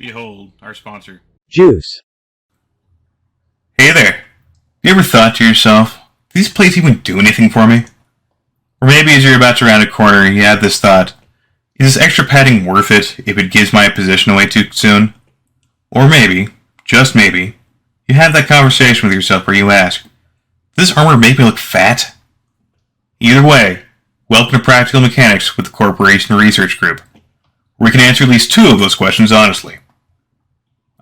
Behold, our sponsor. Juice. Hey there. You ever thought to yourself, do these plates even do anything for me? Or maybe as you're about to round a corner, you have this thought, is this extra padding worth it if it gives my position away too soon? Or maybe, just maybe, you have that conversation with yourself where you ask, does this armor make me look fat? Either way, welcome to Practical Mechanics with the Corporation Research Group, where we can answer at least two of those questions honestly.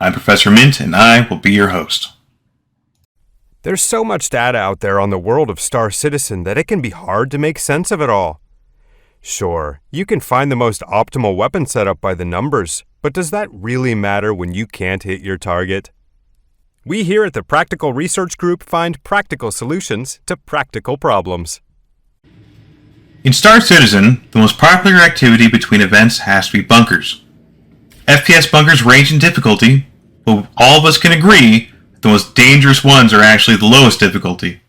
I'm Professor Mint, and I will be your host. There's so much data out there on the world of Star Citizen that it can be hard to make sense of it all. Sure, you can find the most optimal weapon setup by the numbers, but does that really matter when you can't hit your target? We here at the Practical Research Group find practical solutions to practical problems. In Star Citizen, the most popular activity between events has to be bunkers. FPS bunkers range in difficulty, but all of us can agree that the most dangerous ones are actually the lowest difficulty.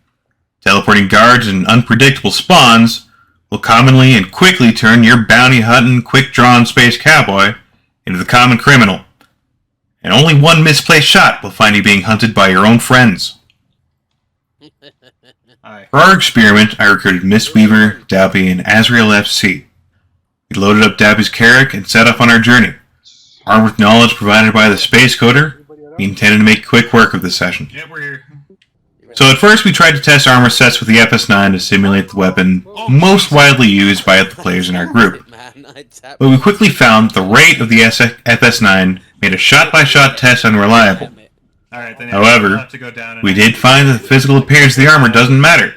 Teleporting guards and unpredictable spawns will commonly and quickly turn your bounty-hunting, quick-drawn space cowboy into the common criminal. And only one misplaced shot will find you being hunted by your own friends. For our experiment, I recruited Mistweaver, Dalby, and Azrael FC. We loaded up Dalby's Carrack and set off on our journey. Armed with knowledge provided by the Space Coder, we intended to make quick work of this session. Yeah, we're here. So at first we tried to test armor sets with the FS9 to simulate the weapon most widely used by the players in our group. But we quickly found the rate of the FS9 made a shot-by-shot test unreliable. However, we did find that the physical appearance of the armor doesn't matter.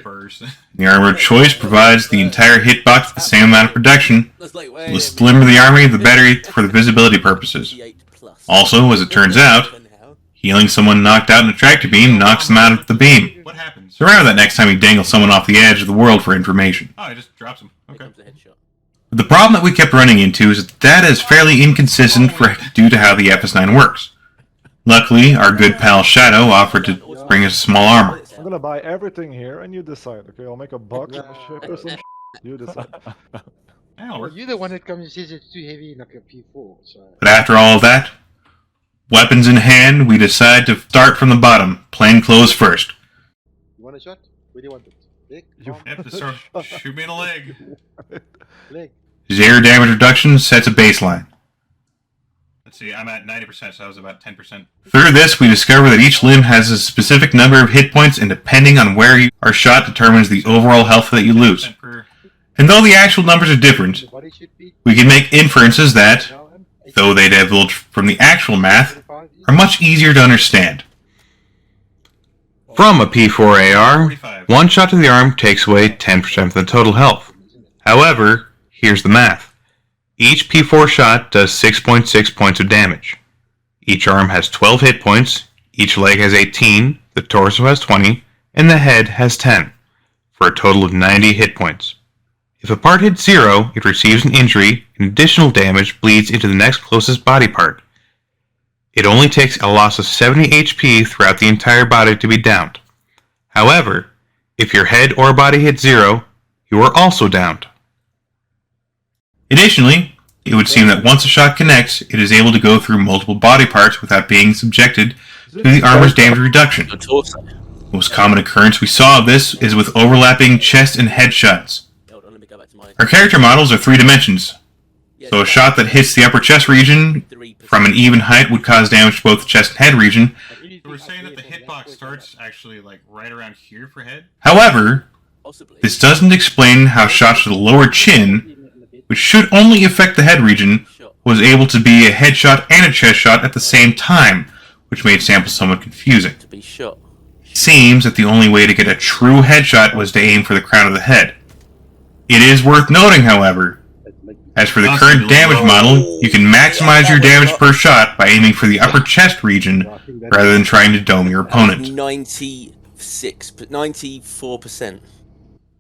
The armor choice provides the entire hitbox with the same amount of protection. The slimmer the army, the better for the visibility purposes. Also, as it turns out, healing someone knocked out in a tractor beam knocks them out of the beam. So remember that next time you dangle someone off the edge of the world for information. Oh, it just drops them. Okay. But the problem that we kept running into is that data is fairly inconsistent due to how the FS9 works. Luckily, our good pal Shadow offered to bring us small armor. I'm gonna buy everything here and you decide, okay? I'll make a box and a ship or some shit. You decide. Well, you're the one that comes and says it's too heavy like a P4, so... But after all of that, weapons in hand, we decide to start from the bottom, plain clothes first. You want a shot? Where do you want it? Leg? Shoot me in the leg. Leg. Zero damage reduction sets a baseline. Let's see, I'm at 90%, so I was about 10%. Through this, we discover that each limb has a specific number of hit points, and depending on where you are shot determines the overall health that you lose. And though the actual numbers are different, we can make inferences that, though they divulge from the actual math, are much easier to understand. From a P4 AR, one shot to the arm takes away 10% of the total health. However, here's the math. Each P4 shot does 6.6 points of damage. Each arm has 12 hit points, each leg has 18, the torso has 20, and the head has 10, for a total of 90 hit points. If a part hits 0, it receives an injury, and additional damage bleeds into the next closest body part. It only takes a loss of 70 HP throughout the entire body to be downed. However, if your head or body hits 0, you are also downed. Additionally, it would seem that once a shot connects, it is able to go through multiple body parts without being subjected to the armor's damage reduction. The most common occurrence we saw of this is with overlapping chest and head shots. Our character models are 3 dimensions, so a shot that hits the upper chest region from an even height would cause damage to both the chest and head region. We're saying that the hitbox starts actually like right around here for head? However, this doesn't explain how shots to the lower chin, which should only affect the head region, was able to be a headshot and a chest shot at the same time, which made samples somewhat confusing. It seems that the only way to get a true headshot was to aim for the crown of the head. It is worth noting, however, as for the current damage model, you can maximize your damage per shot by aiming for the upper chest region rather than trying to dome your opponent. 94%.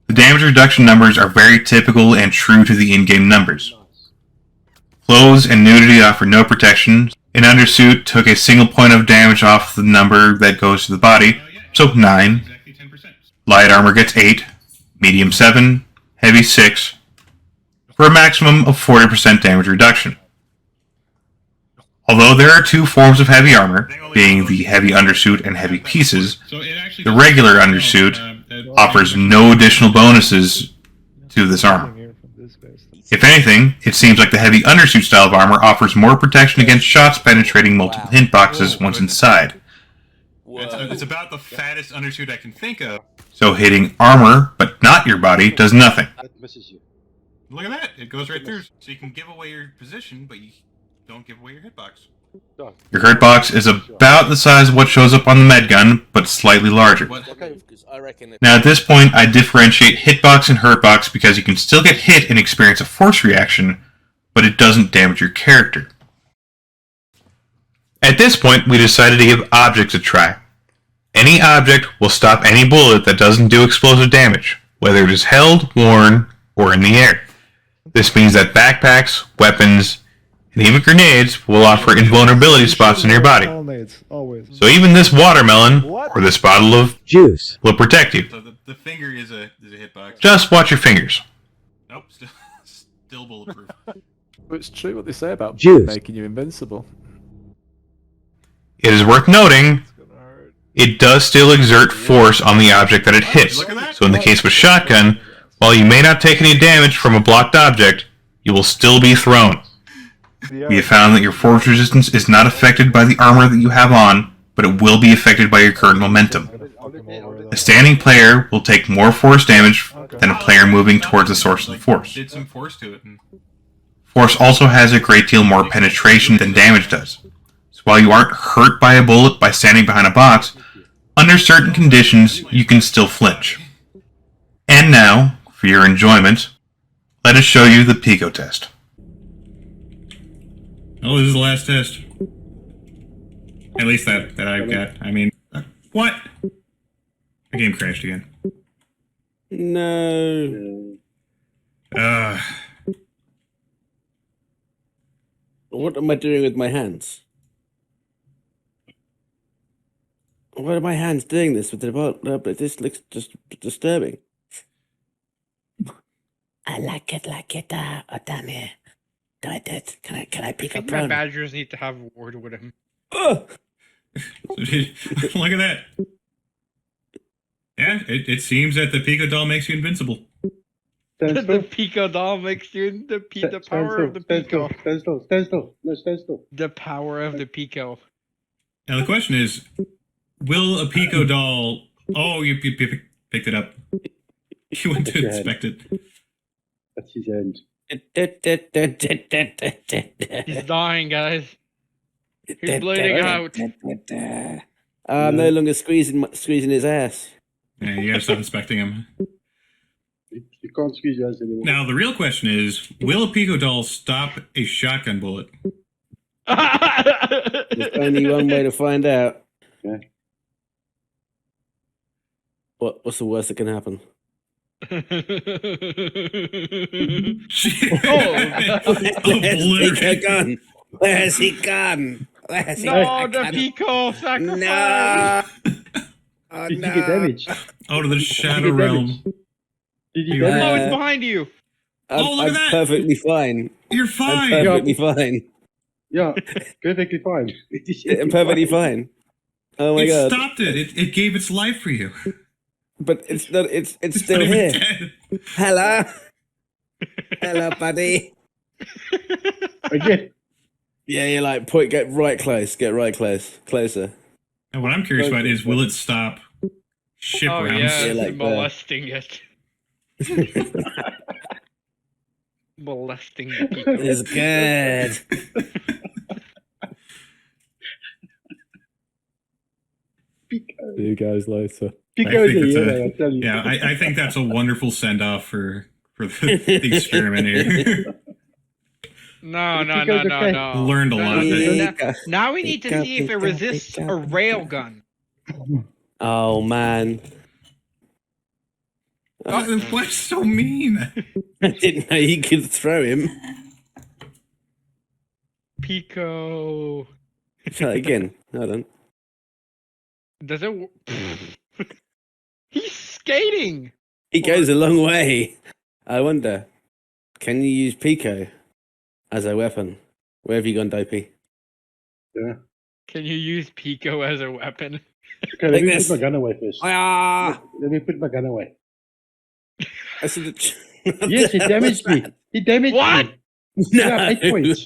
The damage reduction numbers are very typical and true to the in-game numbers. Clothes and nudity offer no protection. An undersuit took a single point of damage off the number that goes to the body, so 9. Light armor gets 8, medium 7, heavy 6, for a maximum of 40% damage reduction. Although there are two forms of heavy armor, being the heavy undersuit and heavy pieces, the regular undersuit offers no additional bonuses to this armor. If anything, it seems like the heavy undersuit style of armor offers more protection against shots penetrating multiple hitboxes once inside. It's about the fattest undersuit I can think of. So hitting armor, but not your body, does nothing. Look at that, it goes right through. So you can give away your position, but you don't give away your hitbox. Your hitbox is about the size of what shows up on the med gun, but slightly larger. Now at this point, I differentiate hitbox and hurtbox because you can still get hit and experience a force reaction, but it doesn't damage your character. At this point, we decided to give objects a try. Any object will stop any bullet that doesn't do explosive damage, whether it is held, worn, or in the air. This means that backpacks, weapons, and even grenades will offer invulnerability spots in your body. So even this watermelon, or this bottle of juice, will protect you. So the finger is a hitbox. Just watch your fingers. Nope, still bulletproof. But it's true what they say about juice making you invincible. It is worth noting, it does still exert force on the object that it hits. So in the case of a shotgun, while you may not take any damage from a blocked object, you will still be thrown. We have found that your force resistance is not affected by the armor that you have on, but it will be affected by your current momentum. A standing player will take more force damage than a player moving towards the source of the force. Force also has a great deal more penetration than damage does. So while you aren't hurt by a bullet by standing behind a box, under certain conditions you can still flinch. And now, for your enjoyment, let us show you the Pico test. Oh, this is the last test. At least that I've got. I mean, what? The game crashed again. No. What am I doing with my hands? What are my hands doing this with the but this looks just disturbing. I like it down here. Do I did? Can I pick up my badgers need to have a word with him. Oh! Look at that. Yeah, it seems that the Pico doll makes you invincible. The Pico doll makes you the power of the Pico. Stand still. No, stand still. The power of the Pico. Now the question is, will a Pico doll... Oh, you picked it up. You went to inspect it. That's his end. He's dying, guys. He's bleeding out. I'm no longer squeezing his ass. Yeah, you gotta stop inspecting him. You can't squeeze your hands anymore. Now the real question is, will a Pico doll stop a shotgun bullet? There's only one way to find out. Yeah. What's the worst that can happen? Oh. Where has he gone? No, the Pico sacrifice. No. Oh, Did you get damaged? Oh, to the Shadow Realm. Did you get Oh, it's behind you. Look at that. I'm perfectly fine. You're I'm fine. perfectly fine. Yeah, perfectly fine. I'm perfectly fine. Oh my god! It stopped it. It gave its life for you. But it's not. It's still here. Hello. Hello, buddy. Again. Yeah, you're like get right close. Get right close. Closer. And what I'm curious about is, will it stop ship Oh rounds? yeah, Yeah, like molesting it. Molesting the Pico. It's good. See you guys later. Pico's I think a that's hero, I tell you. Yeah, I think that's a wonderful send-off for the experiment here. No. Learned a lot. Now we need to see if it resists a rail gun. Oh man. What's so mean? I didn't know you could throw him. Pico. Try it again. Hold on. Does it? He's skating. He goes a long way. I wonder, can you use Pico as a weapon? Where have you gone, Dopey? Yeah. Can you use Pico as a weapon? Okay, let Like me this. put my gun away first. Ah! Let me put my gun away. I said the... Yes, he damaged me. He damaged What? me. No. Yeah, 8 points.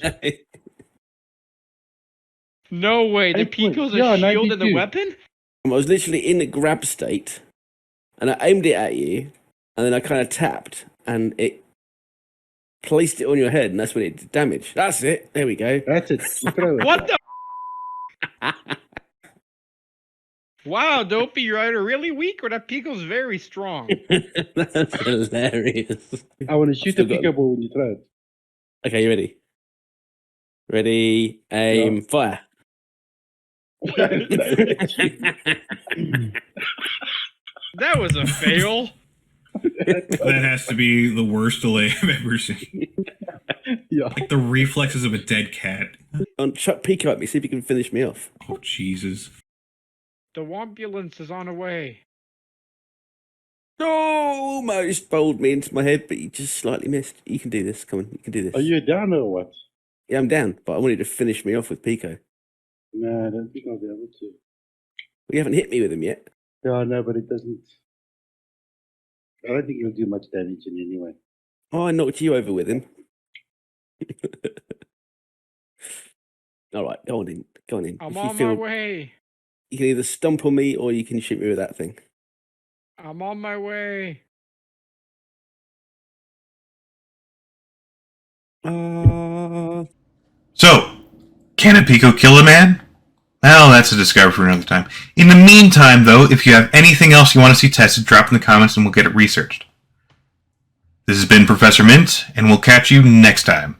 No way. The 8 points. Pico's a Yeah, shield and the 92. weapon? I was literally in the grab state, and I aimed it at you, and then I kind of tapped, and it placed it on your head, and that's when it did damage. That's it. There we go. That's it. Throw it. What the? Wow, Dopey, you're either really weak or that Pico's very strong. That's hilarious. I want to shoot the Still got- pico ball when you throw it. Okay, you ready? Ready, aim, Yeah. fire. That was a fail. That has to be the worst delay I've ever seen. Yeah. Like the reflexes of a dead cat. Chuck Pico at me, see if you can finish me off. Oh, Jesus. The ambulance is on the way. Oh, almost bowled me into my head, but you just slightly missed. You can do this. Come on, you can do this. Are you down or what? Yeah, I'm down, but I wanted to finish me off with Pico. No, I don't think I'll be able to. Well, you haven't hit me with him yet. Yeah, no, but it doesn't. I don't think it'll do much damage in any way. Oh, I knocked you over with him. All right, go on in. Go on in. I'm If you on feel my way. you can either stump on me or you can shoot me with that thing. I'm on my way. So, can a Pico kill a man? Well, that's a discovery for another time. In the meantime, though, if you have anything else you want to see tested, drop in the comments and we'll get it researched. This has been Professor Mint, and we'll catch you next time.